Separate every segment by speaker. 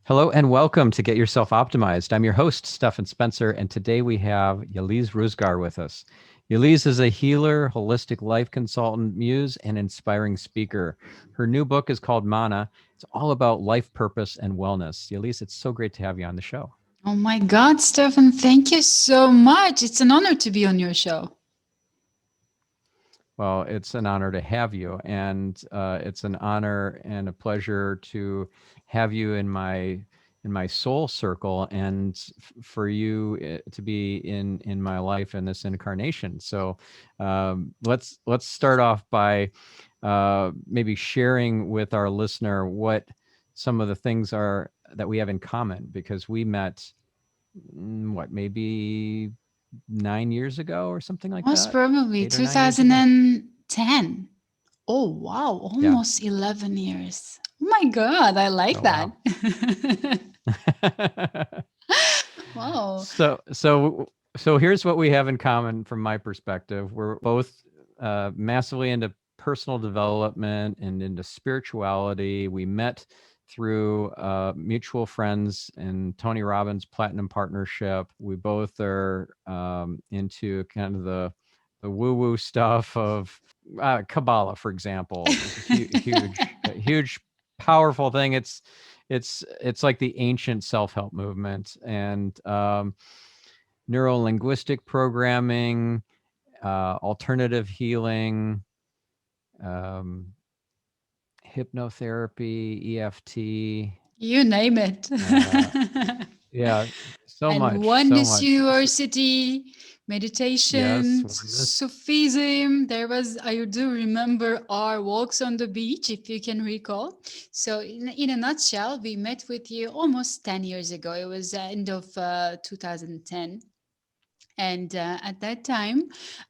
Speaker 1: Hello and welcome to Get Yourself Optimized. I'm your host, Stephan Spencer, and today we have Yeliz Ruzgar with us. Yeliz is a healer, holistic life consultant, muse, and inspiring speaker. Her new book is called Mana. It's all about life purpose and wellness. Yeliz, it's so great to have you on the show.
Speaker 2: Oh my God, Stephan, thank you so much. It's an honor to be on your show.
Speaker 1: Well, it's an honor to have you, and it's an honor and a pleasure to have you in my soul circle, and for you to be in my life in this incarnation. So let's start off by maybe sharing with our listener what some of the things are that we have in common, because we met what, maybe 9 years ago or something like
Speaker 2: Most
Speaker 1: that,
Speaker 2: probably
Speaker 1: 8 or 9 years ago.
Speaker 2: 2010. Oh, wow,
Speaker 1: Yeah.
Speaker 2: almost 11 years. Oh my God, I like
Speaker 1: Oh,
Speaker 2: that.
Speaker 1: wow.
Speaker 2: Wow.
Speaker 1: So here's what we have in common from my perspective. We're both massively into personal development and into spirituality. We met through mutual friends in Tony Robbins' Platinum Partnership. We both are into kind of the woo-woo stuff of Kabbalah, for example, is a huge, powerful thing. It's like the ancient self-help movement, and neuro-linguistic programming, alternative healing, um, hypnotherapy, EFT.
Speaker 2: You name it.
Speaker 1: Uh, yeah, so
Speaker 2: And
Speaker 1: much, so
Speaker 2: Oneness
Speaker 1: much.
Speaker 2: University,
Speaker 1: Yes,
Speaker 2: meditation,
Speaker 1: oneness.
Speaker 2: Sufism. I do remember our walks on the beach, if you can recall. So, in a nutshell, we met with you almost 10 years ago. It was end of 2010. And at that time,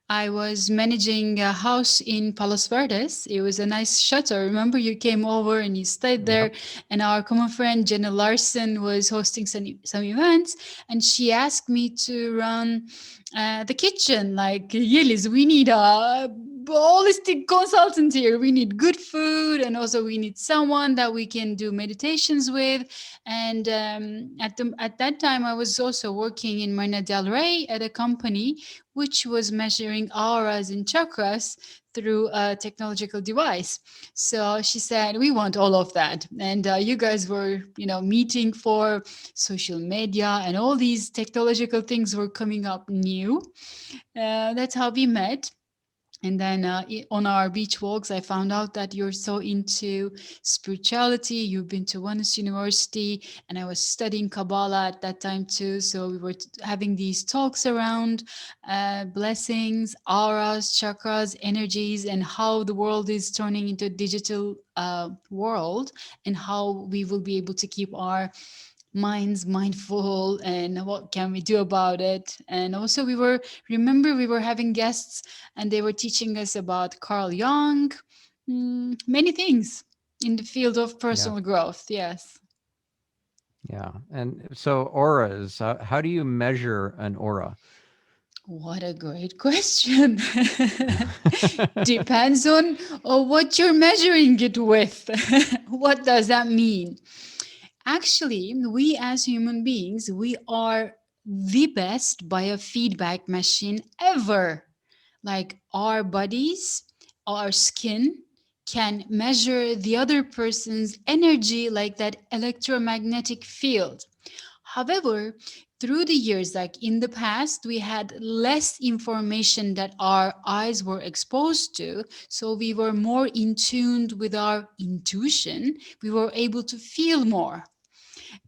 Speaker 2: I was managing a house in Palos Verdes. It was a nice shutter. Remember, you came over and you stayed there.
Speaker 1: Yep.
Speaker 2: And our common friend Jenna Larson was hosting some events, and she asked me to run the kitchen. Like, Yeliz, we need a holistic consultant here. We need good food, and also we need someone that we can do meditations with. And at that time, I was also working in Marina Del Rey at a company which was measuring auras and chakras through a technological device. So she said, "We want all of that." And you guys were, meeting for social media, and all these technological things were coming up new. That's how we met. And then on our beach walks, I found out that you're so into spirituality. You've been to Oneness University, and I was studying Kabbalah at that time too. So we were having these talks around blessings, auras, chakras, energies, and how the world is turning into a digital world, and how we will be able to keep our minds mindful, and what can we do about it. And also, we were having guests, and they were teaching us about Carl Jung, many things in the field of
Speaker 1: Yeah.
Speaker 2: personal growth. Yes.
Speaker 1: Yeah. And so auras, how do you measure an aura?
Speaker 2: What a great question. Depends on what you're measuring it with. What does that mean? Actually, we as human beings, we are the best biofeedback machine ever. Like, our bodies, our skin can measure the other person's energy, like that electromagnetic field. However, through the years, like in the past, we had less information that our eyes were exposed to. So we were more in tune with our intuition. We were able to feel more.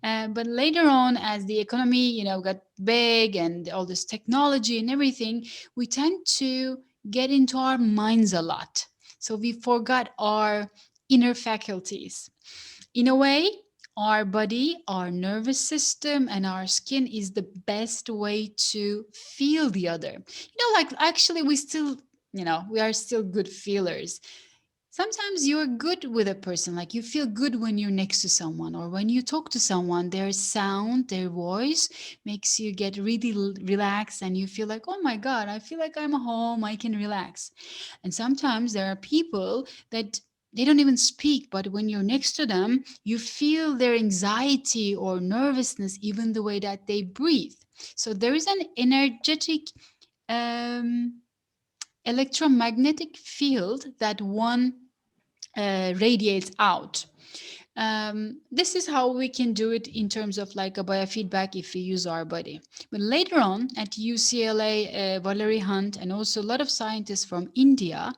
Speaker 2: But later on, as the economy, got big, and all this technology and everything, we tend to get into our minds a lot. So we forgot our inner faculties. In a way, our body, our nervous system, and our skin is the best way to feel the other. Like, actually, we are still good feelers. Sometimes you're good with a person, like you feel good when you're next to someone, or when you talk to someone, their sound, their voice makes you get really relaxed, and you feel like, oh my God, I feel like I'm home, I can relax. And sometimes there are people that They don't even speak, but when you're next to them, you feel their anxiety or nervousness, even the way that they breathe. So there is an energetic um, electromagnetic field that one radiates out. This is how we can do it in terms of like a biofeedback if we use our body. But later on at UCLA, Valerie Hunt and also a lot of scientists from India,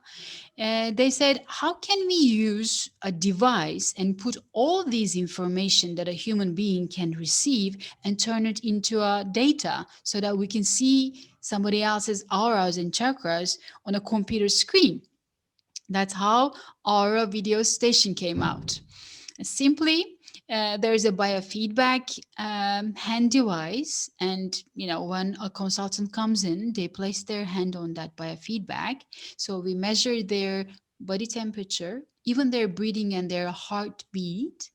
Speaker 2: they said, how can we use a device and put all these information that a human being can receive and turn it into a data so that we can see somebody else's auras and chakras on a computer screen? That's how Aura Video Station came out. Simply, there is a biofeedback hand device, and when a consultant comes in, they place their hand on that biofeedback. So we measure their body temperature, even their breathing and their heartbeat,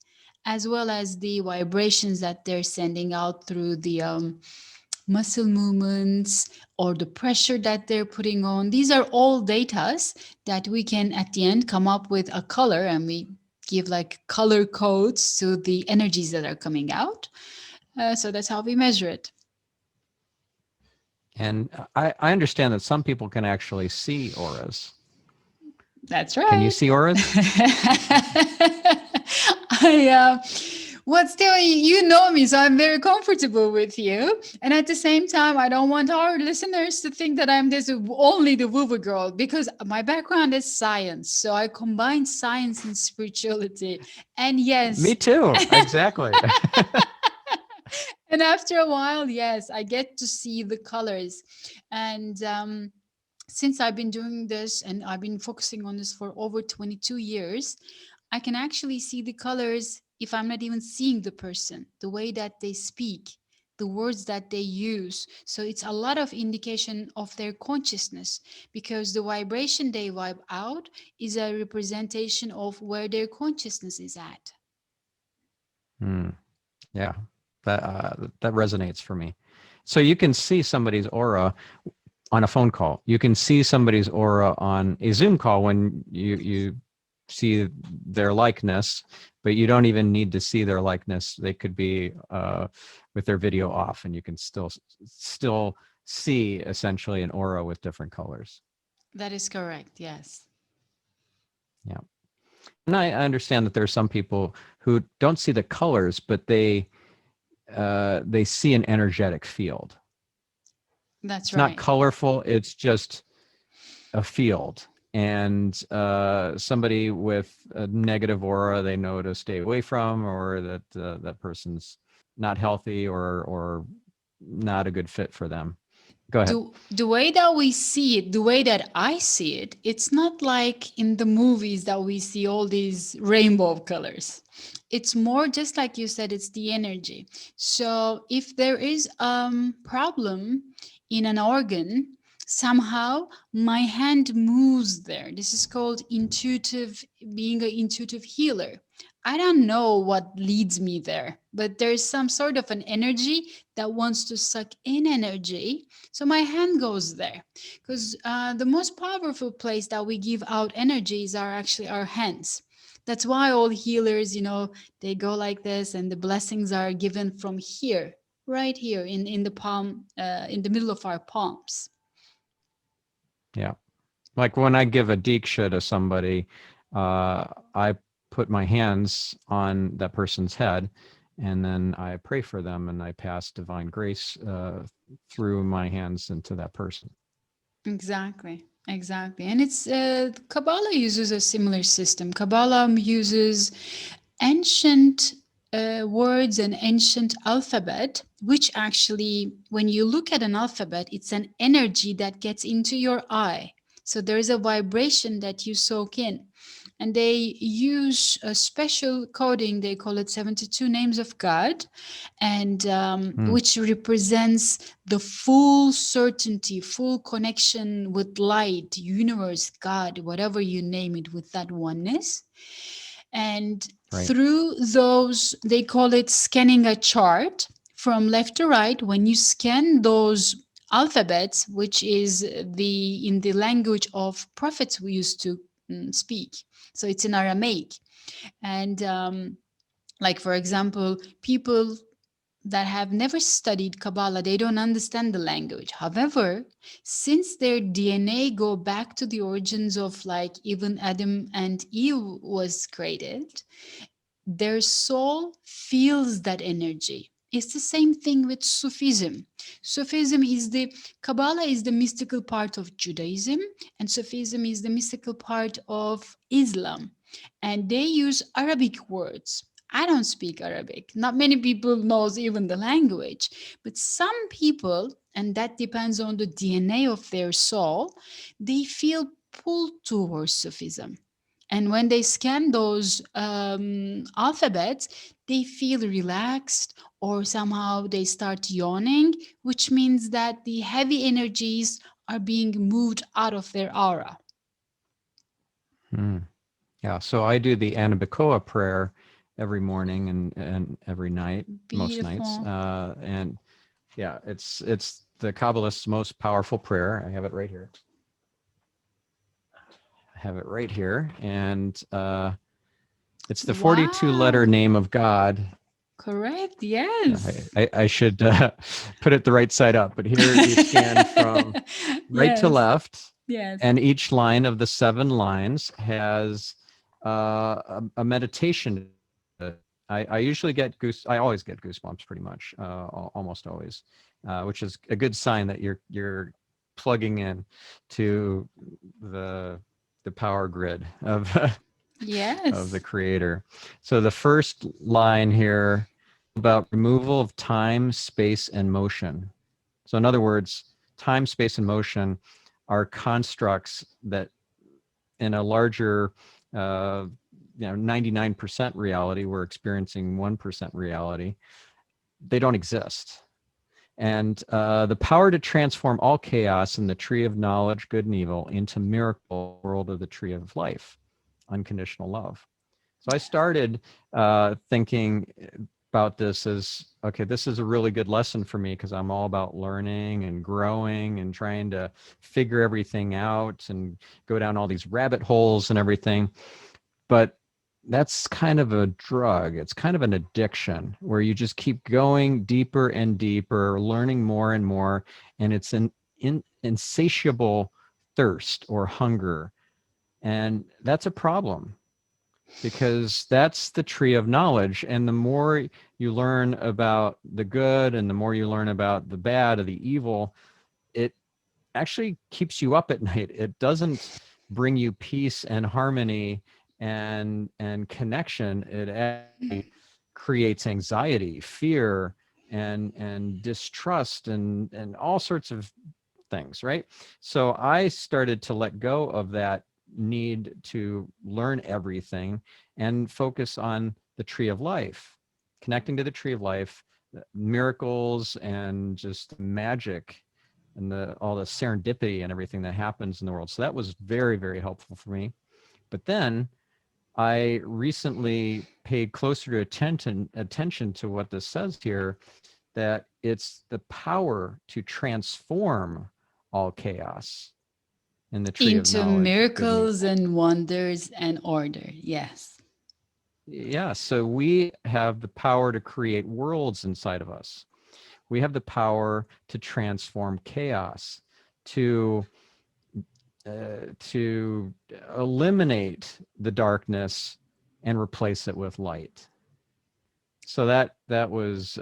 Speaker 2: as well as the vibrations that they're sending out through the muscle movements or the pressure that they're putting on. These are all datas that we can at the end come up with a color, and we give like color codes to the energies that are coming out. So that's how we measure it.
Speaker 1: And I understand that some people can actually see auras.
Speaker 2: That's right.
Speaker 1: Can you see auras?
Speaker 2: Well, still, you know me, so I'm very comfortable with you. And at the same time, I don't want our listeners to think that I'm this only the woo-woo girl, because my background is science. So I combine science and spirituality. And yes.
Speaker 1: Me too. Exactly.
Speaker 2: And after a while, yes, I get to see the colors. And since I've been doing this and I've been focusing on this for over 22 years, I can actually see the colors if I'm not even seeing the person, the way that they speak, the words that they use. So it's a lot of indication of their consciousness, because the vibration they vibe out is a representation of where their consciousness is at.
Speaker 1: Yeah, that resonates for me. So you can see somebody's aura on a phone call. You can see somebody's aura on a Zoom call when you see their likeness, but you don't even need to see their likeness. They could be with their video off, and you can still see essentially an aura with different colors.
Speaker 2: That is correct. Yes.
Speaker 1: Yeah. And I understand that there are some people who don't see the colors, but they see an energetic field.
Speaker 2: That's
Speaker 1: It's
Speaker 2: right.
Speaker 1: not colorful. It's just a field. And somebody with a negative aura, they know to stay away from, or that that person's not healthy or not a good fit for them. Go ahead.
Speaker 2: The way that we see it, the way that I see it, it's not like in the movies that we see all these rainbow of colors. It's more just like you said, it's the energy. So if there is problem in an organ, somehow my hand moves there. This is called intuitive, being an intuitive healer. I don't know what leads me there, but there's some sort of an energy that wants to suck in energy. So my hand goes there, because the most powerful place that we give out energies are actually our hands. That's why all healers, they go like this, and the blessings are given from here, right here in the palm, in the middle of our palms.
Speaker 1: Yeah. Like when I give a diksha to somebody, I put my hands on that person's head, and then I pray for them, and I pass divine grace through my hands into that person.
Speaker 2: Exactly. Exactly. And it's Kabbalah uses a similar system. Kabbalah uses ancient words and ancient alphabet, which actually, when you look at an alphabet, it's an energy that gets into your eye. So there is a vibration that you soak in. And they use a special coding, they call it 72 names of God, and which represents the full certainty, full connection with light, universe, God, whatever you name it, with that oneness. And through those, they call it scanning a chart from left to right. When you scan those alphabets, which is in the language of prophets we used to speak, So it's in Aramaic. And like, for example, people that have never studied Kabbalah, they don't understand the language. However, since their DNA go back to the origins of like even Adam and Eve was created, their soul feels that energy. It's the same thing with Sufism. Sufism is the Kabbalah is the mystical part of Judaism, and Sufism is the mystical part of Islam. And they use Arabic words. I don't speak Arabic. Not many people knows even the language, but some people, and that depends on the DNA of their soul, they feel pulled towards Sufism. And when they scan those alphabets, they feel relaxed or somehow they start yawning, which means that the heavy energies are being moved out of their aura.
Speaker 1: Hmm. Yeah. So I do the Anabokoa Prayer every morning and every night, most nights.
Speaker 2: Beautiful.
Speaker 1: And yeah, it's the Kabbalist's most powerful prayer. I have it right here. I have it right here, and it's the 42 letter
Speaker 2: Wow.
Speaker 1: name of God.
Speaker 2: Correct.
Speaker 1: Yeah,
Speaker 2: Yes.
Speaker 1: I should put it the right side up, but here you scan from right to
Speaker 2: Yes.
Speaker 1: left,
Speaker 2: Yes.
Speaker 1: and each line of the 7 lines has a meditation. I usually get I always get goosebumps pretty much, almost always, which is a good sign that you're plugging in to the power grid of of the
Speaker 2: Yes.
Speaker 1: creator. So the first line here about removal of time, space, and motion. So in other words, time, space, and motion are constructs that in a larger 99% reality, we're experiencing 1% reality. They don't exist. And the power to transform all chaos in the tree of knowledge, good and evil, into miracle world of the tree of life, unconditional love. So I started thinking about this as, okay, this is a really good lesson for me because I'm all about learning and growing and trying to figure everything out and go down all these rabbit holes and everything. But that's kind of a drug. It's kind of an addiction where you just keep going deeper and deeper, learning more and more. And it's an insatiable thirst or hunger. And that's a problem because that's the tree of knowledge. And the more you learn about the good and the more you learn about the bad or the evil, it actually keeps you up at night. It doesn't bring you peace and harmony and connection. It actually creates anxiety, fear, and distrust and all sorts of things, right? So I started to let go of that need to learn everything and focus on the tree of life, connecting to the tree of life, miracles and just magic and all the serendipity and everything that happens in the world. So that was very, very helpful for me. But then I recently paid closer to attention to what this says here, that it's the power to transform all chaos in the tree of
Speaker 2: Into
Speaker 1: knowledge, good and
Speaker 2: miracles
Speaker 1: evil.
Speaker 2: and wonders and order. Yes.
Speaker 1: Yeah, so we have the power to create worlds inside of us. We have the power to transform chaos, to to eliminate the darkness and replace it with light. So that was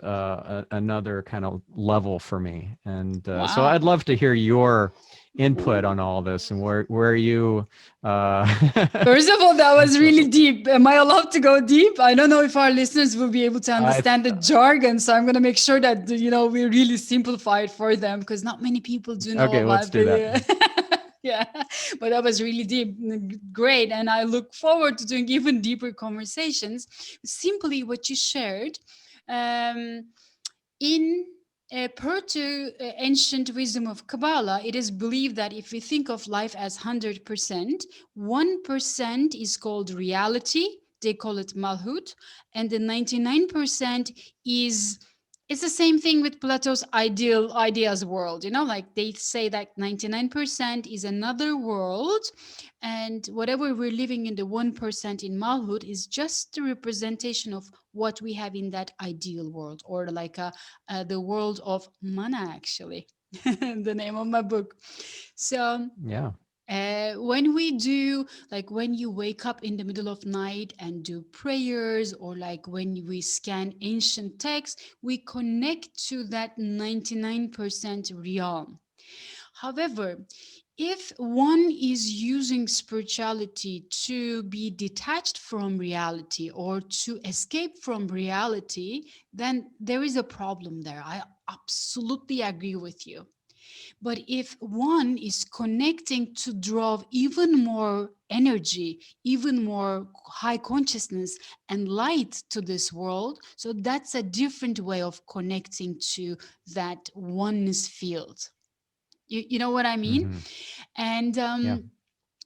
Speaker 1: another kind of level for me, and so I'd
Speaker 2: Wow.
Speaker 1: love to hear your input on all this and where you
Speaker 2: First of all, that was really deep. Am I allowed to go deep? I don't know if our listeners will be able to
Speaker 1: I
Speaker 2: understand the jargon, so I'm going to make sure that we really simplify it for them because not many people do know
Speaker 1: okay, let's
Speaker 2: about
Speaker 1: do that.
Speaker 2: the. Yeah, but that was really deep, great, and I look forward to doing even deeper conversations. Simply what you shared, um, in per to ancient wisdom of Kabbalah, it is believed that if we think of life as 100%, 1% is called reality. They call it Malhut. And the 99% is It's the same thing with Plato's ideal ideas world. Like they say that 99% is another world, and whatever we're living in the 1% in malhood is just the representation of what we have in that ideal world, or like the world of mana, actually. The name of my book. So
Speaker 1: Yeah.
Speaker 2: when we do, like when you wake up in the middle of night and do prayers, or like when we scan ancient texts, we connect to that 99% realm. However, if one is using spirituality to be detached from reality or to escape from reality, then there is a problem there. I absolutely agree with you. But if one is connecting to draw even more energy, even more high consciousness and light to this world, so that's a different way of connecting to that oneness field. You know what I mean?
Speaker 1: Mm-hmm.
Speaker 2: And
Speaker 1: Yeah.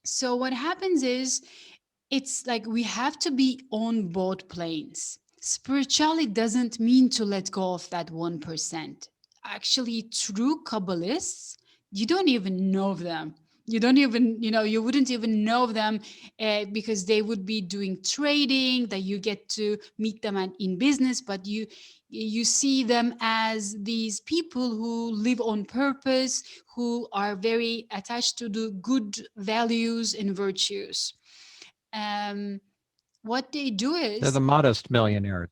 Speaker 2: so what happens is, it's like we have to be on both planes. Spirituality doesn't mean to let go of that 1%. Actually, true Kabbalists, you don't even know them. You don't even, you wouldn't even know them, because they would be doing trading, that you get to meet them in business, but you see them as these people who live on purpose, who are very attached to the good values and virtues. um, what they do
Speaker 1: They're the
Speaker 2: is
Speaker 1: modest millionaires.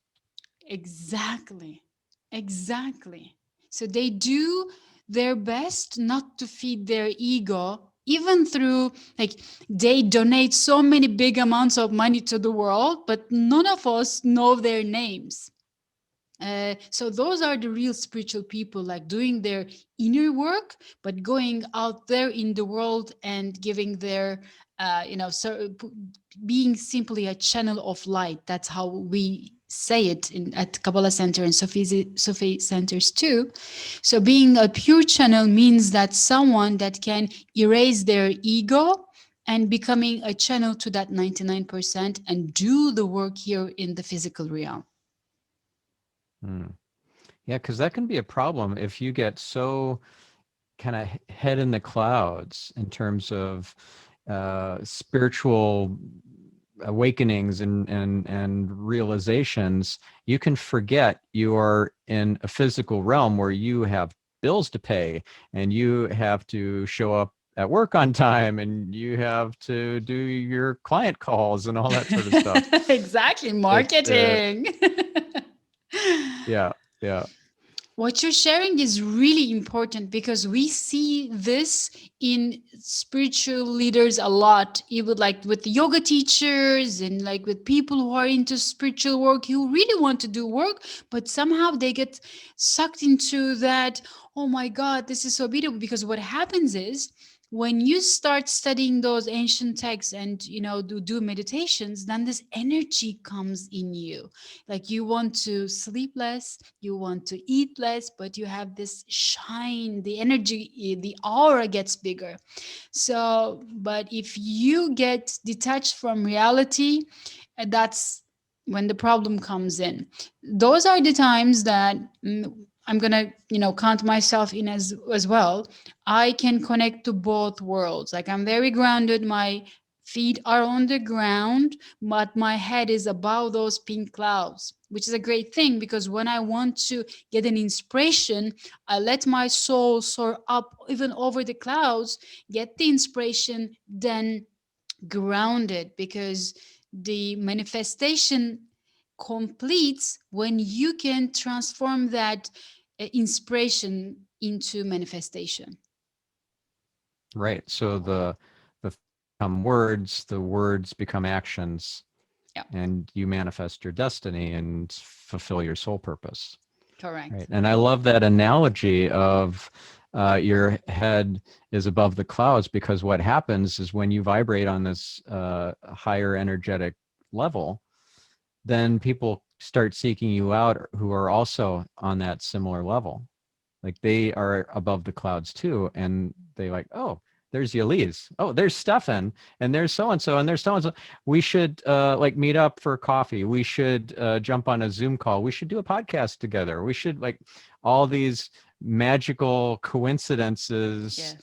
Speaker 2: exactly, exactly. So they do their best not to feed their ego, even through, like, they donate so many big amounts of money to the world, but none of us know their names. So those are the real spiritual people, like doing their inner work, but going out there in the world and giving their, being simply a channel of light. That's how we say it at Kabbalah Center and Sufi centers too. So being a pure channel means that someone that can erase their ego and becoming a channel to that 99% and do the work here in the physical realm.
Speaker 1: Hmm. Yeah, because that can be a problem if you get so kind of head in the clouds in terms of spiritual awakenings and realizations. You can forget you are in a physical realm where you have bills to pay and you have to show up at work on time and you have to do your client calls and all that sort of stuff.
Speaker 2: Exactly,
Speaker 1: It
Speaker 2: marketing.
Speaker 1: Yeah, yeah.
Speaker 2: What you're sharing is really important, because we see this in spiritual leaders a lot, even like with yoga teachers and like with people who are into spiritual work, who really want to do work, but somehow they get sucked into that. Oh my God, this is so beautiful. Because what happens is, when you start studying those ancient texts and do meditations, then this energy comes in you. Like you want to sleep less, you want to eat less, but you have this shine, the energy, the aura gets bigger. So, but if you get detached from reality, that's when the problem comes in. Those are the times that, I'm gonna, count myself in as well. I can connect to both worlds. Like I'm very grounded. My feet are on the ground, but my head is above those pink clouds, which is a great thing, because when I want to get an inspiration, I let my soul soar up even over the clouds, get the inspiration, then ground it, because the manifestation completes when you can transform that inspiration into manifestation.
Speaker 1: Right. So the become words, the words become actions,
Speaker 2: Yeah,
Speaker 1: and you manifest your destiny and fulfill your soul purpose. Right.
Speaker 2: correct.
Speaker 1: And I love that analogy of your head is above the clouds, because what happens is when you vibrate on this higher energetic level, then people start seeking you out who are also on that similar level. Like they are above the clouds too. And they like, oh, there's Yeliz. Oh, there's Stephan, and there's so and so, and there's so and so. We should like meet up for coffee. We should jump on a Zoom call. We should do a podcast together. We should like all these magical coincidences,
Speaker 2: Yes.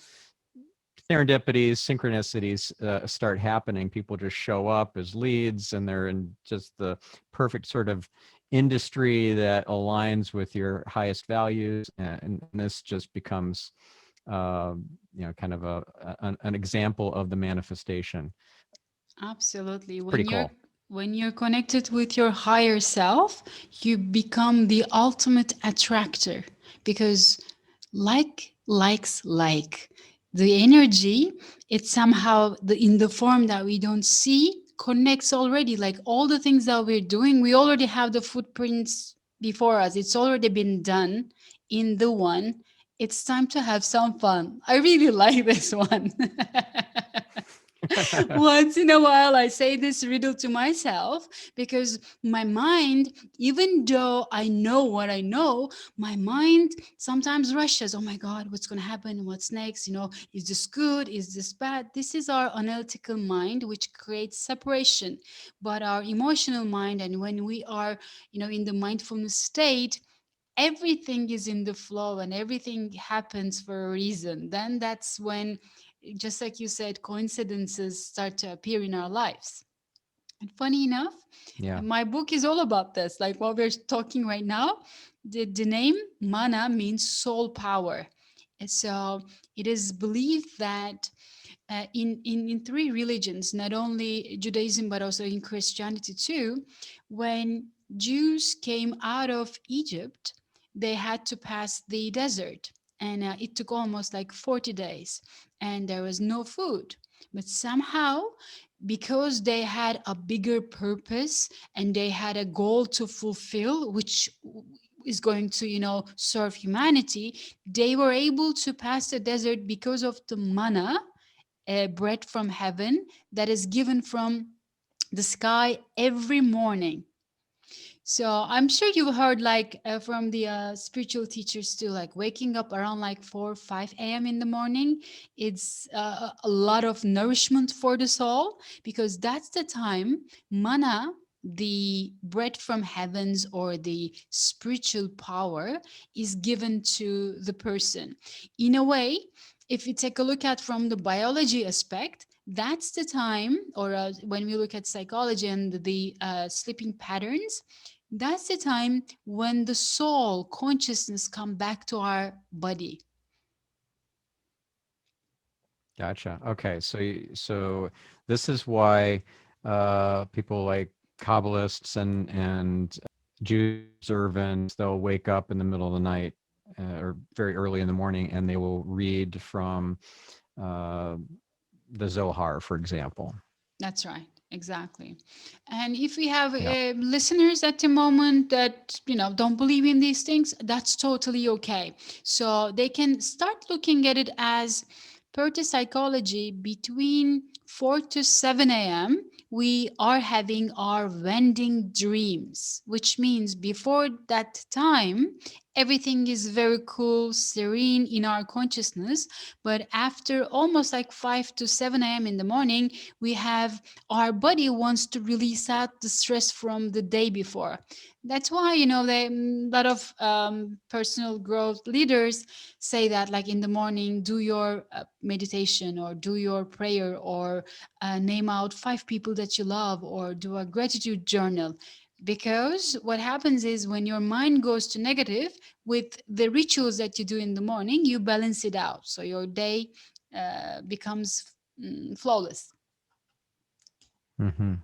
Speaker 1: serendipities, synchronicities start happening. People just show up as leads, and they're in just the perfect sort of industry that aligns with your highest values, and this just becomes kind of an example of the manifestation.
Speaker 2: Absolutely.
Speaker 1: It's pretty cool.
Speaker 2: When you're connected with your higher self, you become the ultimate attractor because likes like. The energy, it's somehow in the form that we don't see connects already. Like all the things that we're doing, we already have the footprints before us. It's already been done in the one. It's time to have some fun. I really like this one. Once in a while, I say this riddle to myself because my mind, even though I know what I know, my mind sometimes rushes. Oh my God, what's going to happen? What's next? Is this good? Is this bad? This is our analytical mind, which creates separation. But our emotional mind, and when we are, in the mindfulness state, everything is in the flow and everything happens for a reason. Then that's when, just like you said, coincidences start to appear in our lives. And funny enough,
Speaker 1: Yeah.
Speaker 2: my book is all about this. Like what we're talking right now, the name mana means soul power. And so it is believed that in three religions, not only Judaism, but also in Christianity too, when Jews came out of Egypt, they had to pass the desert. And it took almost like 40 days, and there was no food. But somehow, because they had a bigger purpose and they had a goal to fulfill, which is going to, serve humanity, they were able to pass the desert because of the manna, bread from heaven that is given from the sky every morning. So I'm sure you've heard like from the spiritual teachers too, like waking up around like 4, 5 a.m. in the morning. It's a lot of nourishment for the soul because that's the time manna, the bread from heavens or the spiritual power, is given to the person. In a way, if you take a look at from the biology aspect, that's the time, or when we look at psychology and the sleeping patterns, that's the time when the soul consciousness come back to our body.
Speaker 1: Gotcha. Okay. So this is why people like Kabbalists and Jews observants, they'll wake up in the middle of the night or very early in the morning, and they will read from uh, the Zohar, for example.
Speaker 2: That's right. Exactly. And if we have
Speaker 1: Yeah.
Speaker 2: listeners at the moment that, don't believe in these things, that's totally okay. So they can start looking at it as, per the psychology, between 4 to 7 a.m., we are having our vending dreams, which means before that time, everything is very cool, serene in our consciousness. But after almost like 5 to 7 a.m. in the morning, we have our body wants to release out the stress from the day before. That's why, a lot of personal growth leaders say that, like in the morning, do your meditation or do your prayer or name out 5 people that you love or do a gratitude journal. Because what happens is when your mind goes to negative, with the rituals that you do in the morning, you balance it out. So your day becomes flawless.
Speaker 1: Mm-hmm.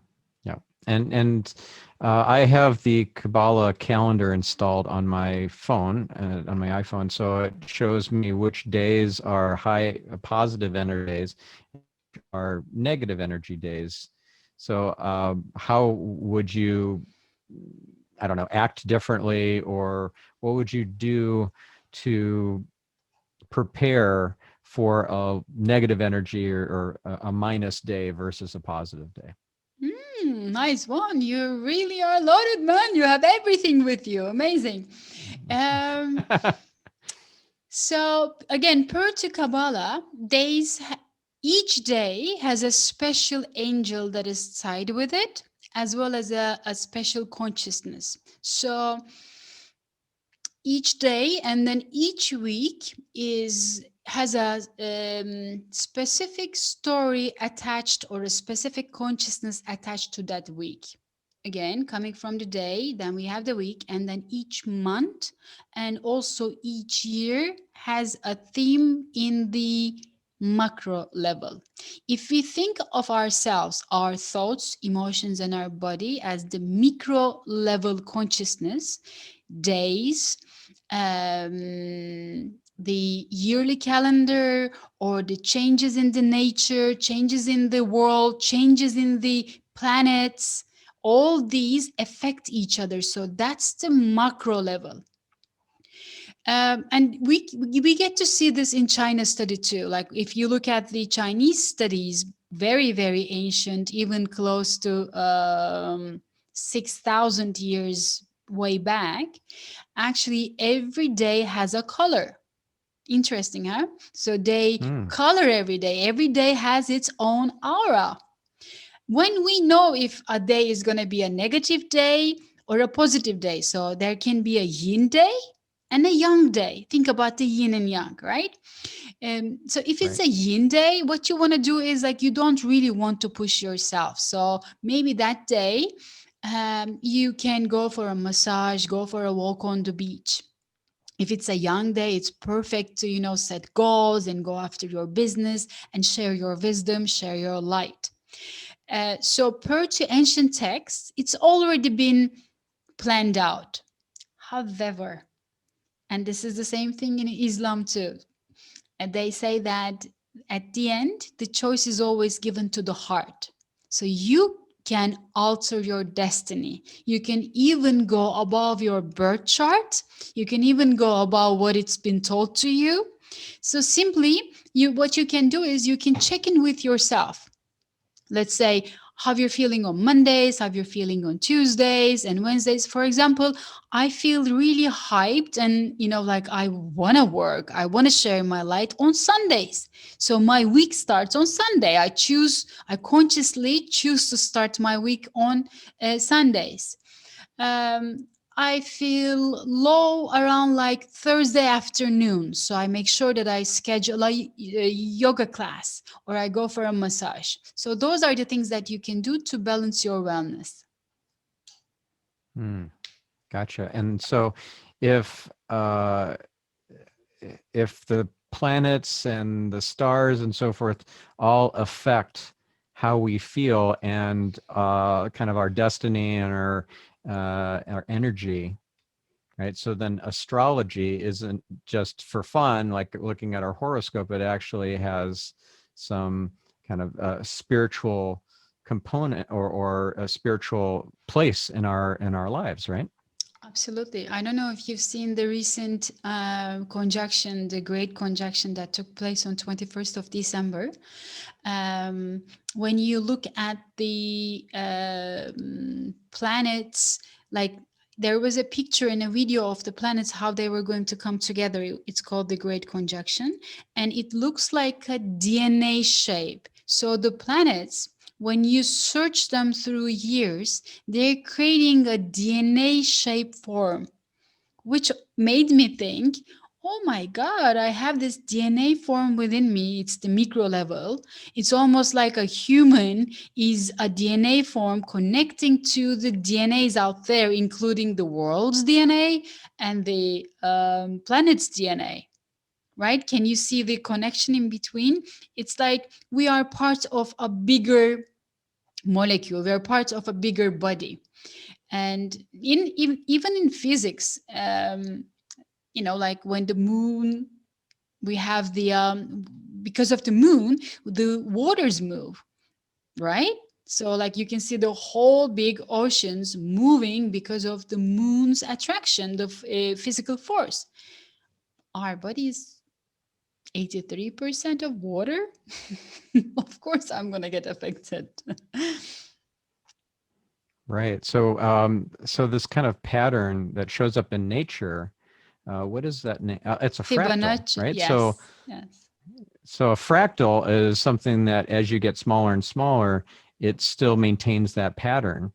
Speaker 1: Yeah. And I have the Kabbalah calendar installed on my phone, on my iPhone, so it shows me which days are high positive energy days, are negative energy days. So how would you, I don't know, act differently, or what would you do to prepare for a negative energy or a minus day versus a positive day?
Speaker 2: Nice one. You really are loaded, man. You have everything with you. Amazing. Um, so again, per to Kabbalah, days Each day has a special angel that is tied with it, as well as a special consciousness. So each day and then each week is has a specific story attached, or a specific consciousness attached to that week. Again, coming from the day, then we have the week, and then each month and also each year has a theme in the macro level. If we think of ourselves, our thoughts, emotions, and our body as the micro level consciousness, days, the yearly calendar, or the changes in the nature, changes in the world, changes in the planets, all these affect each other. So that's the macro level. And we get to see this in China study too. Like if you look at the Chinese studies, very very ancient, even close to 6,000 years way back, actually every day has a color. Interesting, huh? So they color every day. Every day has its own aura. When we know if a day is going to be a negative day or a positive day, so there can be a yin day and a yang day. Think about the yin and yang, right? So if it's
Speaker 1: Right.
Speaker 2: a yin day, what you want to do is like you don't really want to push yourself. So maybe that day you can go for a massage, go for a walk on the beach. If it's a young day, it's perfect to, set goals and go after your business and share your wisdom, share your light. So per to ancient texts, it's already been planned out. However, and this is the same thing in Islam too, and they say that at the end, the choice is always given to the heart. So you can alter your destiny. You can even go above your birth chart. You can even go above what it's been told to you. So simply, what you can do is you can check in with yourself. Let's say how you're feeling on Mondays, how you're feeling on Tuesdays and Wednesdays. For example, I feel really hyped and, like I want to work, I want to share my light on Sundays. So my week starts on Sunday. I consciously choose to start my week on Sundays. um, I feel low around like Thursday afternoon. So I make sure that I schedule a yoga class or I go for a massage. So those are the things that you can do to balance your wellness.
Speaker 1: Hmm. Gotcha. And so if uh, if the planets and the stars and so forth all affect how we feel and kind of our destiny and our energy, right? So then astrology isn't just for fun, like looking at our horoscope. It actually has some kind of spiritual component or a spiritual place in our lives, right?
Speaker 2: Absolutely. I don't know if you've seen the recent conjunction, the great conjunction that took place on 21st of December. When you look at the planets, like there was a picture and a video of the planets, how they were going to come together. It's called the Great Conjunction, and it looks like a DNA shape. So the planets, when you search them through years, they're creating a DNA shape form, which made me think, oh my God, I have this DNA form within me. It's the micro level. It's almost like a human is a DNA form connecting to the DNAs out there, including the world's DNA and the planet's DNA. Right? Can you see the connection in between? It's like we are part of a bigger molecule, we're part of a bigger body. And even in physics, like when the moon, we have the because of the moon, the waters move, right? So like you can see the whole big oceans moving because of the moon's attraction, the physical force. Our body is 83% of water. Of course I'm going to get affected.
Speaker 1: Right. So so this kind of pattern that shows up in nature, what is that name? It's a fractal,
Speaker 2: Fibonacci,
Speaker 1: right? So
Speaker 2: yes, yes.
Speaker 1: So a fractal is something that as you get smaller and smaller, it still maintains that pattern.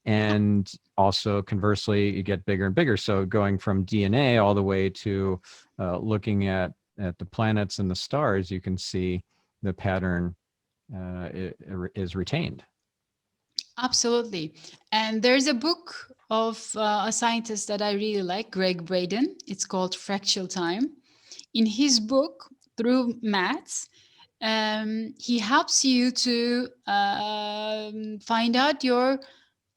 Speaker 1: And also conversely, you get bigger and bigger. So going from DNA all the way to looking at the planets and the stars, you can see the pattern is retained.
Speaker 2: Absolutely. And there's a book of a scientist that I really like, Greg Braden. It's called Fractal Time. In his book, through maths, he helps you to find out your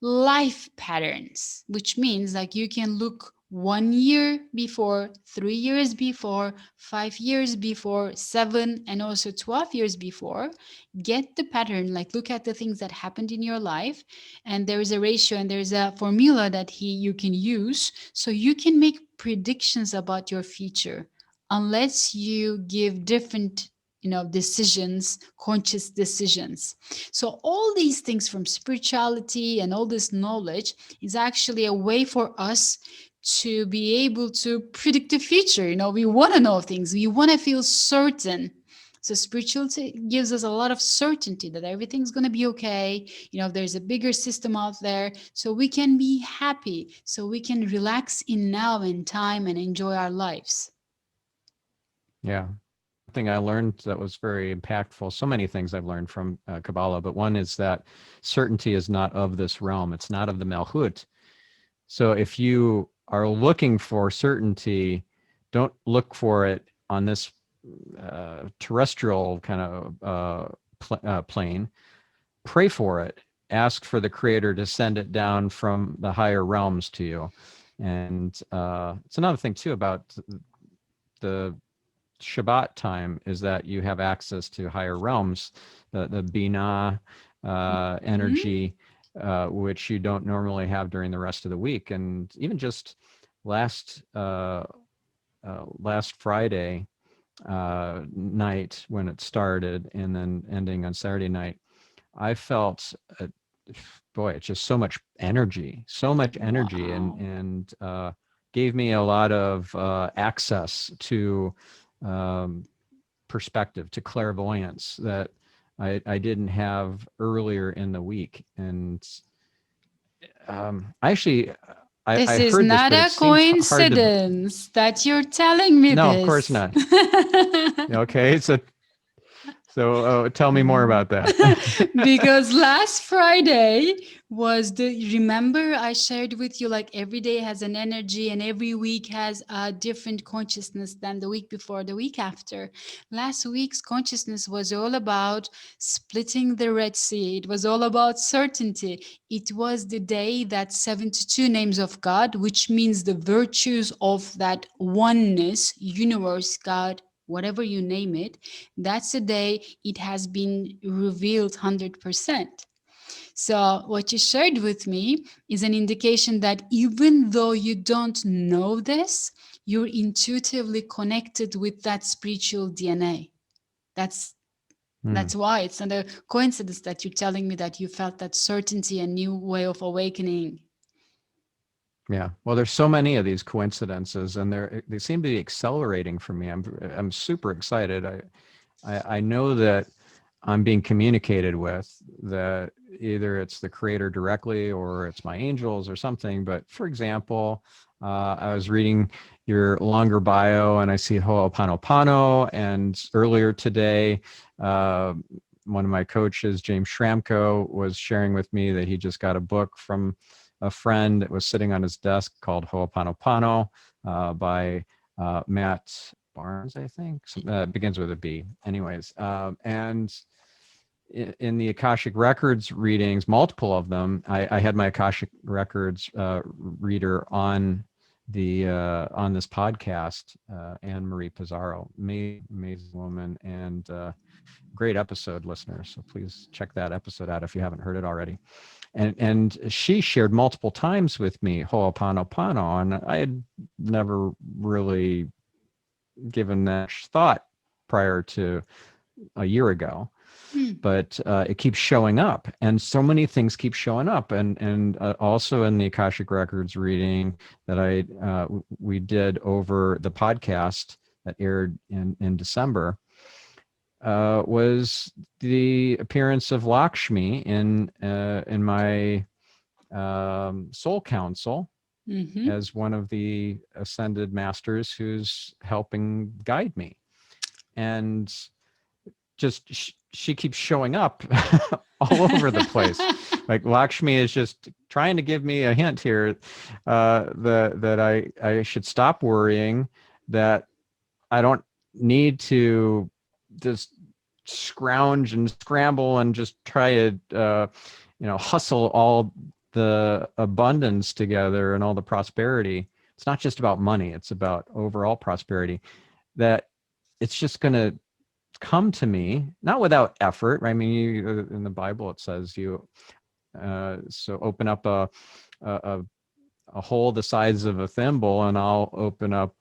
Speaker 2: life patterns, which means like you can look 1 year before, 3 years before, 5 years before, 7 and also 12 years before. Get the pattern, like look at the things that happened in your life, and there is a ratio and there's a formula that he you can use so you can make predictions about your future, unless you give different decisions, conscious decisions. So all these things from spirituality and all this knowledge is actually a way for us to be able to predict the future. We want to know things, we want to feel certain. So spirituality gives us a lot of certainty that everything's going to be okay. There's a bigger system out there, so we can be happy, so we can relax in now and time and enjoy our lives.
Speaker 1: Yeah. Thing I learned that was very impactful. So many things I've learned from Kabbalah, but one is that certainty is not of this realm. It's not of the Malchut. So if you are looking for certainty, don't look for it on this terrestrial kind of plane. Pray for it. Ask for the Creator to send it down from the higher realms to you. And it's another thing too about the Shabbat time is that you have access to higher realms, the Binah energy, which you don't normally have during the rest of the week. And even just last Friday night when it started and then ending on Saturday night, I felt, boy, it's just so much energy,
Speaker 2: Wow.
Speaker 1: and gave me a lot of access to perspective, to clairvoyance that I didn't have earlier in the week. And actually,
Speaker 2: This
Speaker 1: I
Speaker 2: is
Speaker 1: heard this,
Speaker 2: not
Speaker 1: but it
Speaker 2: a
Speaker 1: seems hard to.
Speaker 2: coincidence that you're telling me
Speaker 1: No, of course
Speaker 2: this.
Speaker 1: not. Okay, so tell me more about that.
Speaker 2: Because last Friday was remember I shared with you like every day has an energy and every week has a different consciousness than the week before, the week after. Last week's consciousness was all about splitting the Red Sea. It was all about certainty. It was the day that 72 names of God, which means the virtues of that oneness, universe, God, whatever you name it, that's the day it has been revealed 100%. So, what you shared with me is an indication that even though you don't know this, you're intuitively connected with that spiritual DNA. That's
Speaker 1: Hmm.
Speaker 2: that's why it's not a coincidence that you're telling me that you felt that certainty and new way of awakening.
Speaker 1: Yeah. Well, there's so many of these coincidences, and they seem to be accelerating for me. I'm super excited. I know that I'm being communicated with, that either it's the Creator directly or it's my angels or something. But for example, I was reading your longer bio and I see Ho'oponopono. And earlier today, one of my coaches, James Schramko, was sharing with me that he just got a book from a friend that was sitting on his desk called Ho'oponopono by Matt Barnes, I think. Begins with a B. Anyways, and in the Akashic Records readings, multiple of them, I had my Akashic Records reader on this podcast, Anne Marie Pizarro, amazing woman, and great episode, listeners. So please check that episode out if you haven't heard it already. And she shared multiple times with me Ho'oponopono, and I had never really given that thought prior to a year ago. But it keeps showing up, and so many things keep showing up. And also in the Akashic Records reading that we did over the podcast that aired in December, was the appearance of Lakshmi in my soul council
Speaker 2: Mm-hmm.
Speaker 1: as one of the ascended masters who's helping guide me. And just she keeps showing up all over the place. Like Lakshmi is just trying to give me a hint here that I should stop worrying, that I don't need to just scrounge and scramble and just try to hustle all the abundance together and all the prosperity. It's not just about money, it's about overall prosperity. That it's just going to come to me, not without effort. I mean, in the Bible it says you so open up a a hole the size of a thimble, and I'll open up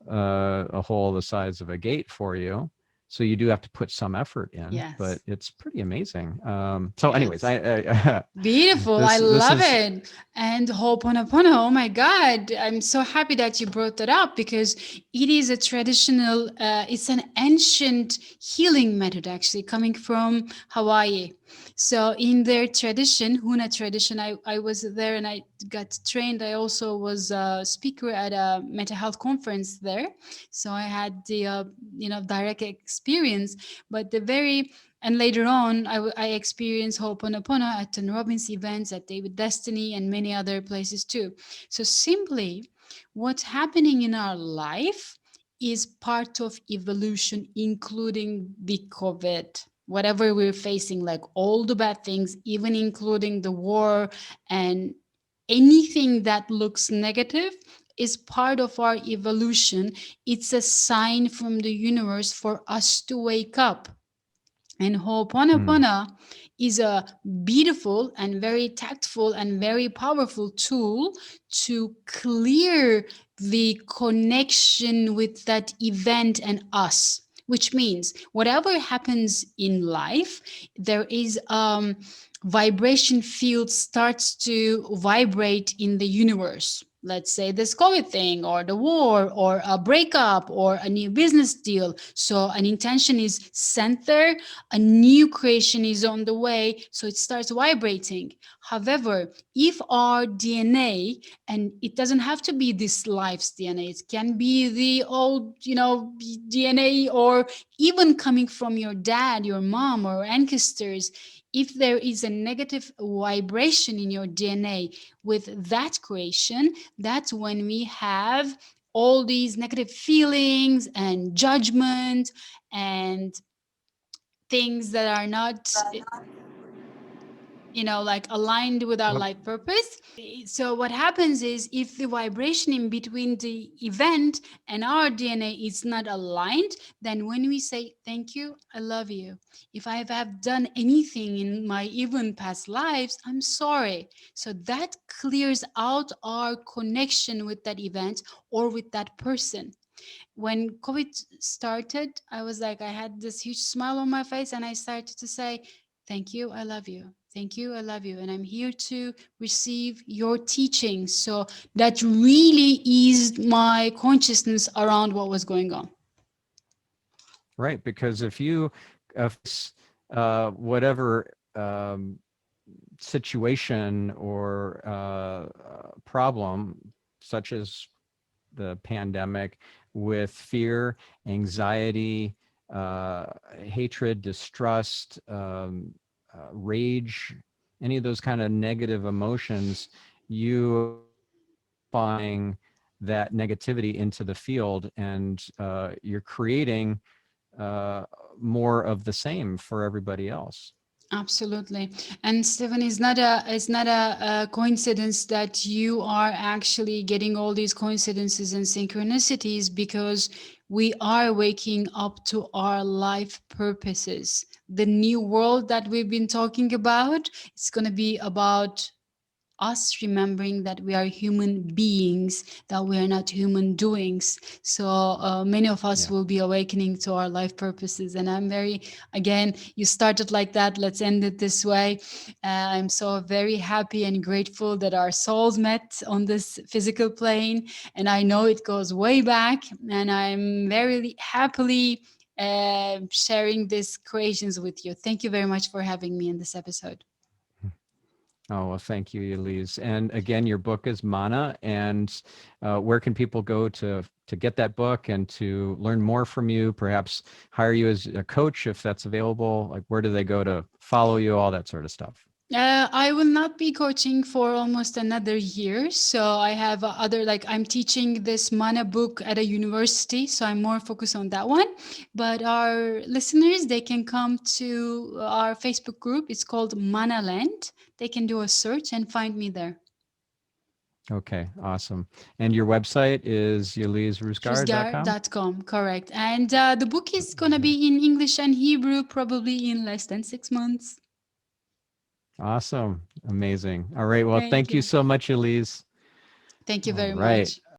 Speaker 1: a hole the size of a gate for you. So you do have to put some effort in, but
Speaker 2: Yes.
Speaker 1: it's pretty amazing. So, anyways,
Speaker 2: Yes.
Speaker 1: I
Speaker 2: Beautiful. I
Speaker 1: this
Speaker 2: love
Speaker 1: is
Speaker 2: it. And Ho'oponopono, oh my God. I'm so happy that you brought that up because it is a traditional, it's an ancient healing method actually coming from Hawaii. So in their tradition, Huna tradition, I was there and I got trained. I also was a speaker at a mental health conference there. So I had the, direct experience, but the very and later on, I experienced Ho'oponopono at Tony Robbins events, at David Destiny, and many other places too. So simply, what's happening in our life is part of evolution, including the COVID. Whatever we're facing, like all the bad things, even including the war and anything that looks negative, is part of our evolution. It's a sign from the universe for us to wake up. And
Speaker 1: hmm,
Speaker 2: Ho'oponopono is a beautiful and very tactful and very powerful tool to clear the connection with that event and us. Which means whatever happens in life, there is vibration field starts to vibrate in the universe. Let's say this COVID thing, or the war, or a breakup, or a new business deal. So an intention is sent there, a new creation is on the way, so it starts vibrating. However, if our DNA, and it doesn't have to be this life's DNA, it can be the old, DNA, or even coming from your dad, your mom, or ancestors. If there is a negative vibration in your DNA with that creation, that's when we have all these negative feelings and judgment and things that are not like aligned with our
Speaker 1: well,
Speaker 2: life purpose. So what happens is, if the vibration in between the event and our DNA is not aligned, then when we say thank you, I love you, if I have done anything in my even past lives, I'm sorry. So that clears out our connection with that event or with that person. When COVID started, I was like, I had this huge smile on my face and I started to say, thank you, I love you. Thank you, I love you. And I'm here to receive your teachings. So that really eased my consciousness around what was going on.
Speaker 1: right, because if you face whatever situation or problem, such as the pandemic, with fear, anxiety, uh, hatred, distrust, rage, any of those kind of negative emotions, you applying that negativity into the field, and you're creating uh, more of the same for everybody else.
Speaker 2: Absolutely. And Stephen, it's not a coincidence that you are actually getting all these coincidences and synchronicities, because we are waking up to our life purposes. The new world that we've been talking about, it's going to be about us remembering that we are human beings, that we are not human doings. So many of us
Speaker 1: Yeah.
Speaker 2: will be awakening to our life purposes. And I'm very, again, you started like that. Let's end it this way. I'm so very happy and grateful that our souls met on this physical plane. And I know it goes way back. And I'm very happily sharing these creations with you. Thank you very much for having me in this episode.
Speaker 1: Oh, well, thank you, Yeliz. And again, your book is Mana. And where can people go to get that book and to learn more from you, perhaps hire you as a coach if that's available? Like, where do they go to follow you, all that sort of stuff?
Speaker 2: I will not be coaching for almost another year. So I have other, like I'm teaching this mana book at a university. So I'm more focused on that one. But our listeners, they can come to our Facebook group. It's called Mana Land. They can do a search and find me there.
Speaker 1: Okay, awesome. And your website is yelizruzgar.com?
Speaker 2: Ruzgar.com, correct. And the book is going to be in English and Hebrew probably in less than 6 months.
Speaker 1: Awesome. Amazing. All right. Well,
Speaker 2: Thank
Speaker 1: thank you
Speaker 2: you.
Speaker 1: so much, Yeliz.
Speaker 2: Thank you
Speaker 1: All
Speaker 2: very
Speaker 1: right.
Speaker 2: much.